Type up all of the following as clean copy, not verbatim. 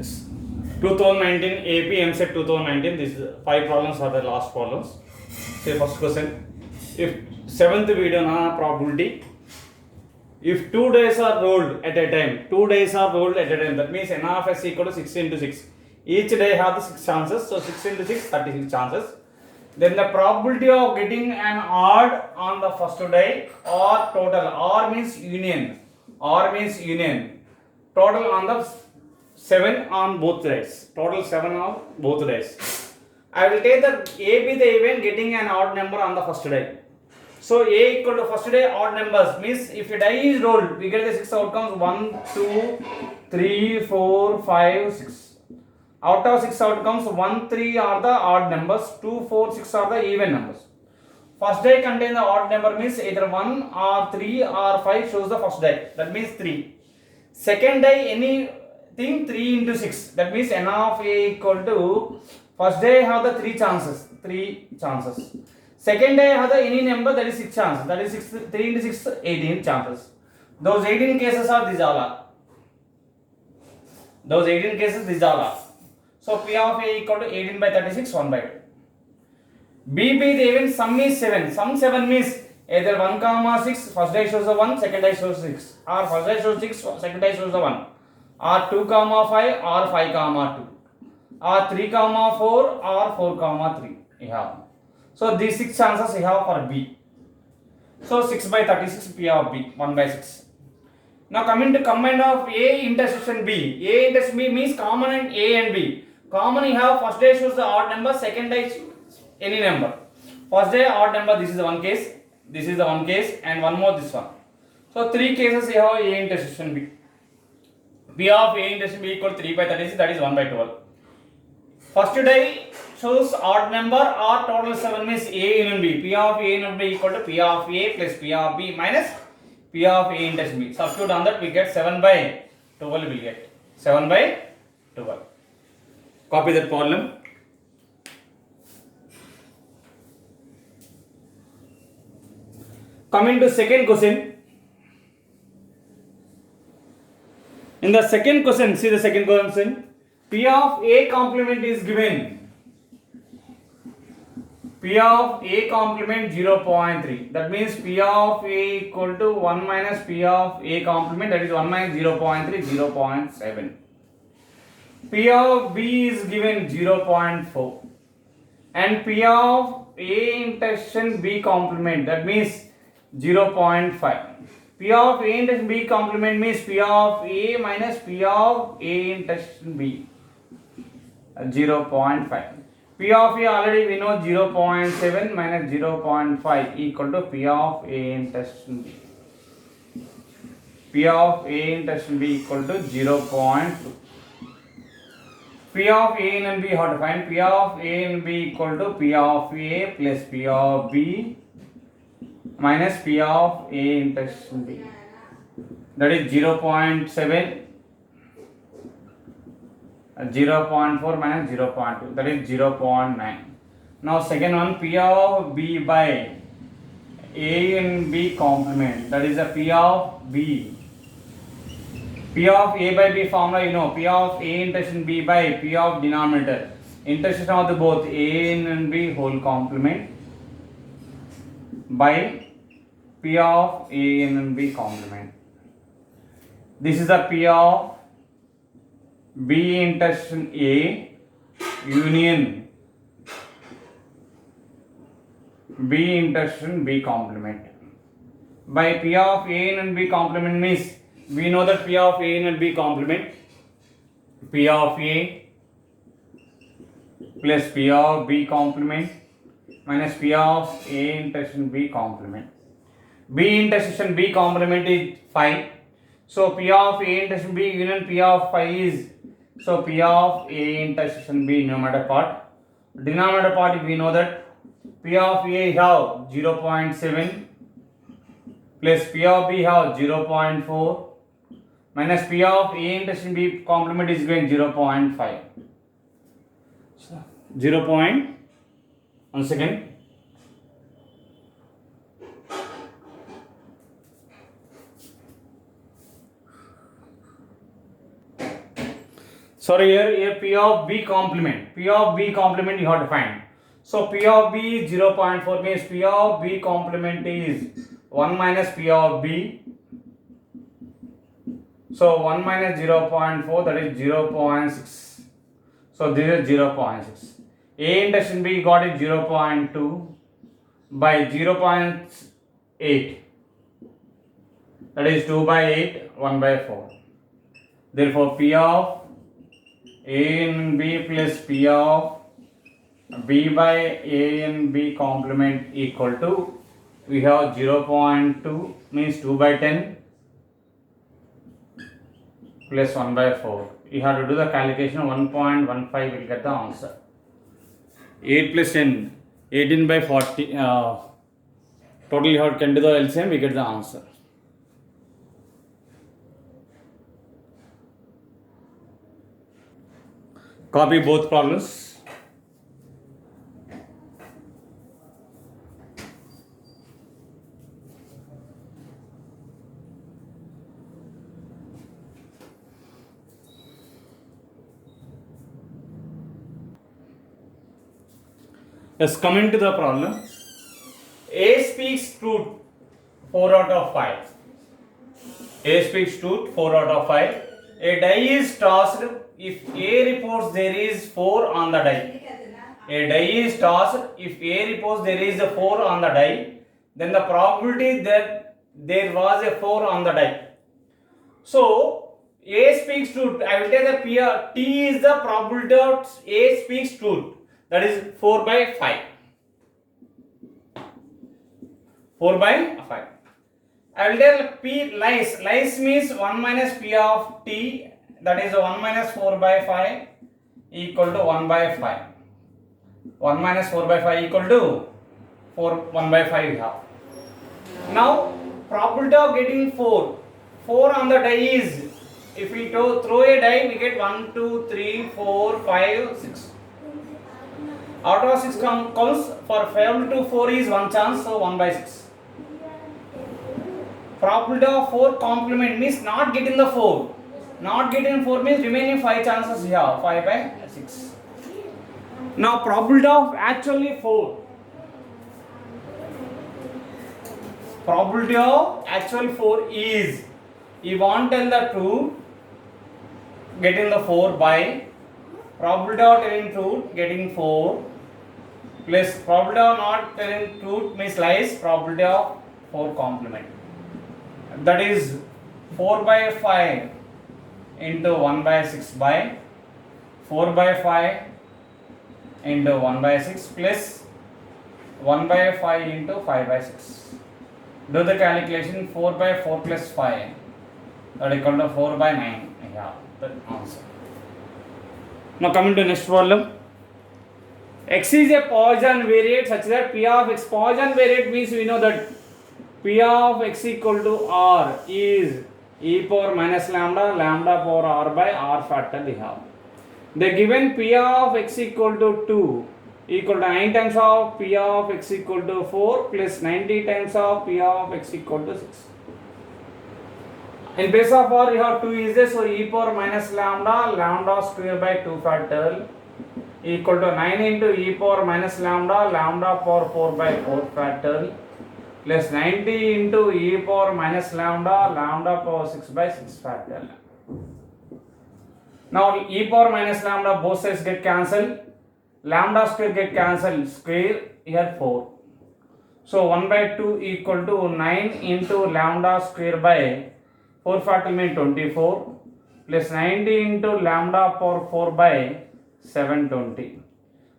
2019 AP MSET 2019. This is 5 problems are the last problems. Say first question. If seventh video na probability. If 2 days are rolled at a time, 2 days are rolled at a time. That means n of s equal to 6 into 6. Each day has the 6 chances. So 6 into 6, 36 chances. Then the probability of getting an odd on the first day or total. Or means union. Or means union. Total on the 7 on both days. Total 7 on both days. I will take the A be the event getting an odd number on the first day. So A equal to first day odd numbers means if a die is rolled, we get the 6 outcomes 1, 2, 3, 4, 5, 6. Out of 6 outcomes, 1, 3 are the odd numbers, 2, 4, 6 are the even numbers. First die contain the odd number means either 1 or 3 or 5 shows the first die. That means 3. Second die anything 3 into 6. That means n of A equal to first die have the 3 chances. 3 chances. Second day have the any number that is 6 chances. That is 3 into 6, 18 chances. Those 18 cases are these all are. Those 18 cases these all are. So P of A equal to 18 by 36, 1 by 2. B be the event sum is 7. Sum 7 means either 1 comma 6, first day shows the 1, second day shows 6. Or first day shows 6, second day shows the 1. Or 2 comma 5 or 5 comma 2. Or 3 comma 4 or 4 comma 3. You have. So these 6 chances you have for B. So 6 by 36 P of B, 1 by 6. Now coming to combine of A intersection B. A intersection B means common in A and B. Common you have first day shows the odd number, second day any number. First day odd number, this is the one case, this is the one case, and one more this one. So 3 cases you have A intersection B. P of A intersection B equal to 3 by 36, that is 1 by 12. First day shows odd number or total 7 means A union B. P of A union B equal to P of A plus P of B minus P of A intersection B. Substitute on that we get 7 by 12 will get. 7 by 12. Copy that problem. Coming to second question. In the second question, see the second question. P of A complement is given. P of A complement 0.3. That means P of A equal to 1 minus P of A complement, that is 1 minus 0.3, 0.7. P of B is given 0.4. And P of A intersection B complement, that means 0.5. P of A intersection B complement means P of A minus P of A intersection B, 0.5. P of A already we know 0.7 minus 0.5 equal to P of A intersection B. P of A intersection B equal to 0.2. P of A and B, how to find? P of A and B equal to P of A plus P of B minus P of A intersection B. That is 0.7, 0.4 minus 0.2, that is 0.9. Now second one, P of B by A and B complement, that is a P of B. P of A by B formula you know, P of A intersection B by P of denominator, intersection of the both A and B whole complement by P of A and B complement. This is the P of B intersection A union B intersection B complement by P of A and B complement means we know that P of A and B complement P of A plus P of B complement minus P of A intersection B complement. B intersection B complement is 5. So P of A intersection B union P of 5 is, so P of A intersection B numerator part. Denominator part we know that P of A have 0.7 plus P of B have 0.4 minus P of A intersection B complement is given 0.5. 1 second. Sorry, here P of B complement. P of B complement you have to find. So P of B is 0.4 means P of B complement is 1 minus P of B. So 1 minus 0.4, that is 0.6. So this is 0.6. A intersection B got it 0.2 by 0.8. That is 2 by 8, 1 by 4. Therefore P of A and B plus P of B by A and B complement equal to, we have 0.2 means 2 by 10 plus 1 by 4. You have to do the calculation, 1.15 will get the answer. 8 plus 10, 18 by 40. Total you have to do the LCM, we get the answer. Copy both problems. Let's come into the problem. A speaks truth 4 out of 5. A speaks truth 4 out of 5. A die is tossed if A reports there is 4 on the die. A die is tossed if A reports there is a 4 on the die, then the probability that there was a 4 on the die. So A speaks truth. I will take the P. T is the probability of A speaks truth. That is 4 by 5. 4 by 5. I will tell P lies. Lies means 1 minus P of T, that is 1 minus 4 by 5 equal to 1 by 5. 1 minus 4 by 5 equal to 1 by 5 we have. Now probability of getting 4 on the die is, if we throw a die we get 1, 2, 3, 4, 5, 6. Out of 6 comes, for favorable to 4 is 1 chance, so 1 by 6. Probability of 4 complement means not getting the 4. Not getting 4 means remaining 5 chances here, 5 by 6. Now probability of actually 4. Probability of actual 4 is, you want to tell the truth, getting the 4 by probability of telling truth, getting 4, plus probability of not telling truth means lies, probability of 4 complement. That is 4 by 5 into 1 by 6 by 4 by 5 into 1 by 6 plus 1 by 5 into 5 by 6. Do the calculation, 4 by 4 plus 5, that equal to 4 by 9. Yeah, the answer. Now coming to next problem. X is a Poisson variate such that P of X, Poisson variate means we know that P of X equal to R is e power minus lambda, lambda power R by R factor we have. The given P of X equal to 2 equal to 9 times of P of X equal to 4 plus 90 times of P of X equal to 6. In place of R you have 2 is there, so e power minus lambda, lambda square by 2 factorial equal to 9 into e power minus lambda, lambda power 4 by 4 factorial plus 90 into e power minus lambda, lambda power 6 by 6 factorial. Now e power minus lambda both sides get cancelled, lambda square get cancelled, square here 4. So 1 by 2 equal to 9 into lambda square by 4 factorial means 24 plus 90 into lambda power 4 by 720.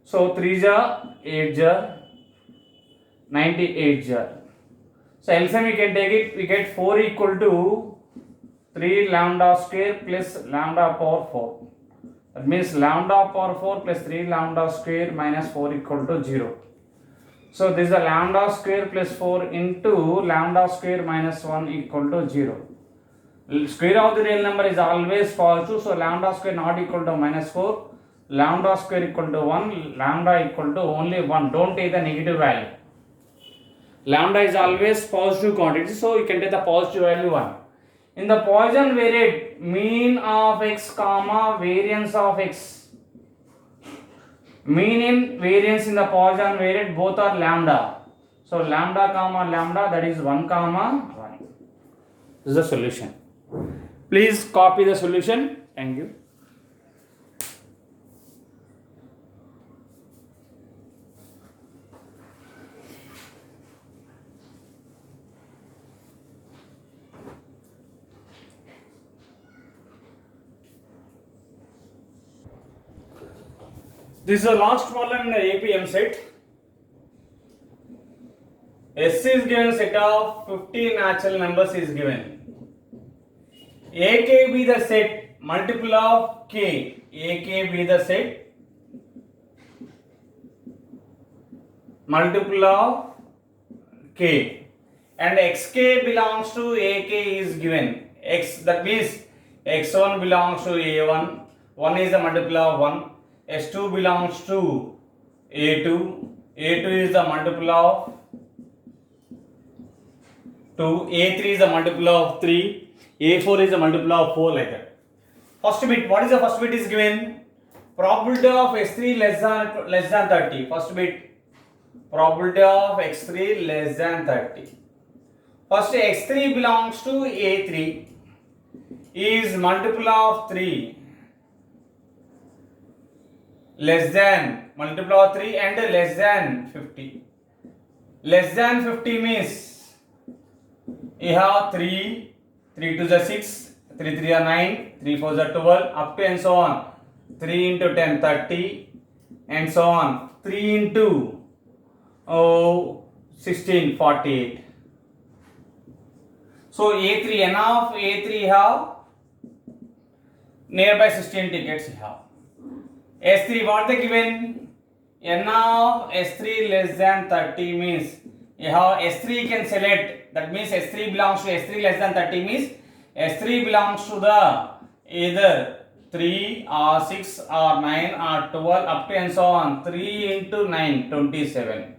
So 3 jar 8 jar 98 jar. So LCM we can take it, we get 4 equal to 3 lambda square plus lambda power 4. That means lambda power 4 plus 3 lambda square minus 4 equal to 0. So this is the lambda square plus 4 into lambda square minus 1 equal to 0. Square of the real number is always positive, so lambda square not equal to minus 4, lambda square equal to 1, lambda equal to only 1. Don't take the negative value. Lambda is always positive quantity, so you can take the positive value 1. In the Poisson variant, mean of x comma variance of x. Mean in variance in the Poisson variant both are lambda. So lambda comma lambda, that is 1 comma 1. This is the solution. Please copy the solution. Thank you. This is the last problem in the APM set. S is given set of 50 natural numbers is given. AK be the set multiple of K. AK be the set multiple of K. And XK belongs to AK is given. X, that means X1 belongs to A1. 1 is the multiple of 1. S2 belongs to A2. A2 is the multiple of 2. A3 is the multiple of 3. A4 is the multiple of 4, like that. First bit, what is the first bit is given? Probability of S3 less than 30. First bit, probability of X3 less than 30. First, X3 belongs to A3 is multiple of 3 less than multiple of 3 and less than 50. Less than 50 means you have 3 to the 6, 3 3 are 9, 3 4 are 12, up to and so on. 3 into 10, 30, and so on. 3 into 16, 48. So A3, N of A3 have nearby 16 tickets you have. S3, what they given? N of S3 less than 30 means you have S3 can select, that means S3 belongs to S3 less than 30 means S3 belongs to the either 3 or 6 or 9 or 12 up to and so on. 3 into 9, 27.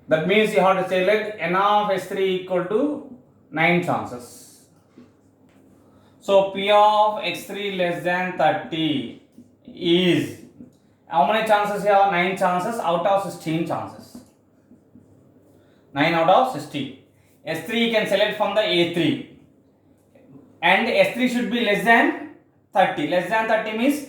That means you have to select N of S3 equal to 9 chances. So P of X3 less than 30 is, how many chances you have? 9 chances out of 16 chances. 9 out of 16. S3 you can select from the A3. And S3 should be less than 30. Less than 30 means